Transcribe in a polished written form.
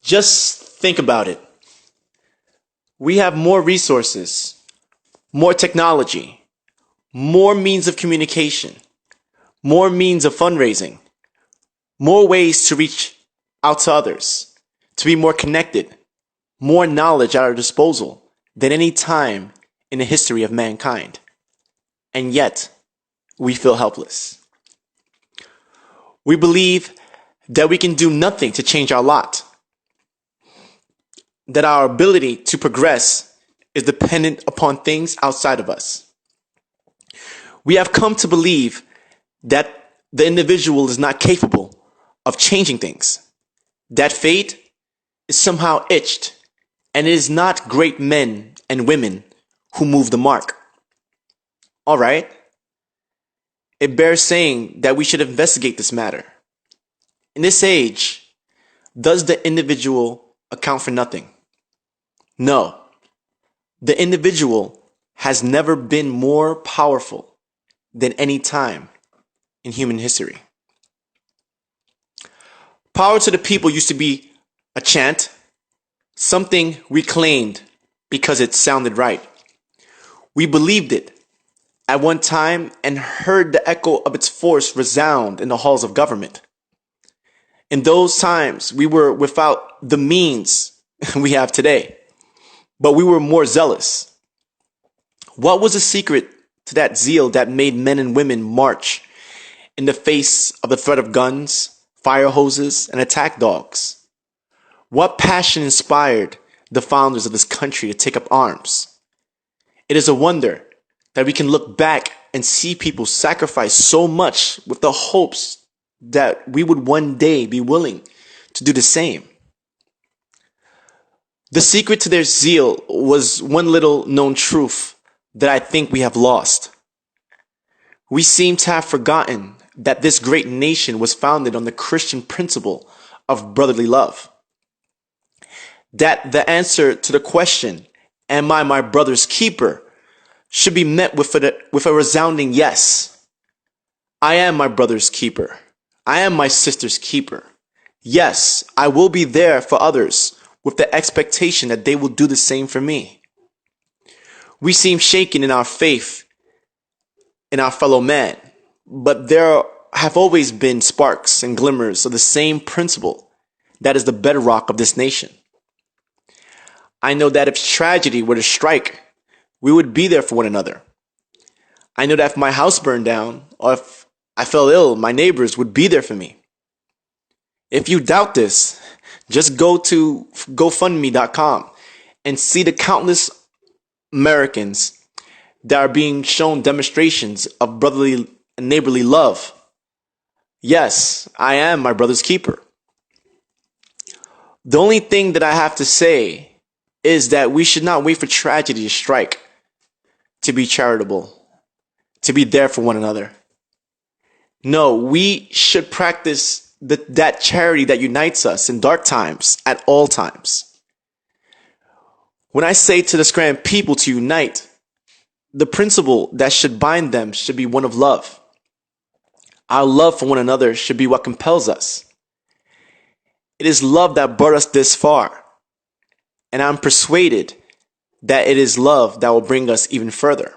Just think about it. We have more resources, more technology, more means of communication, more means of fundraising, more ways to reach out to others, to be more connected, more knowledge at our disposal than any time in the history of mankind. And yet, we feel helpless. We believe that we can do nothing to change our lot, that our ability to progress is dependent upon things outside of us. We have come to believe that the individual is not capable of changing things, that fate is somehow itched, and it is not great men and women who move the mark. All right, it bears saying that we should investigate this matter. In this age, does the individual account for nothing? No, the individual has never been more powerful than any time in human history. Power to the people used to be a chant, something we claimed because it sounded right. We believed it at one time and heard the echo of its force resound in the halls of government. In those times, we were without the means we have today, but we were more zealous. What was the secret to that zeal that made men and women march in the face of the threat of guns, fire hoses, and attack dogs? What passion inspired the founders of this country to take up arms? It is a wonder that we can look back and see people sacrifice so much with the hopes that we would one day be willing to do the same. The secret to their zeal was one little known truth that I think we have lost. We seem to have forgotten that this great nation was founded on the Christian principle of brotherly love. That the answer to the question, am I my brother's keeper, should be met with a resounding yes. I am my brother's keeper. I am my sister's keeper. Yes, I will be there for others with the expectation that they will do the same for me. We seem shaken in our faith in our fellow man, but there have always been sparks and glimmers of the same principle that is the bedrock of this nation. I know that if tragedy were to strike, we would be there for one another. I know that if my house burned down or if I fell ill, my neighbors would be there for me. If you doubt this, just go to GoFundMe.com and see the countless Americans that are being shown demonstrations of brotherly and neighborly love. Yes, I am my brother's keeper. The only thing that I have to say is that we should not wait for tragedy to strike to be charitable, to be there for one another. No, we should practice that charity that unites us in dark times at all times. When I say to the Scranton people to unite, the principle that should bind them should be one of love. Our love for one another should be what compels us. It is love that brought us this far, and I'm persuaded that it is love that will bring us even further.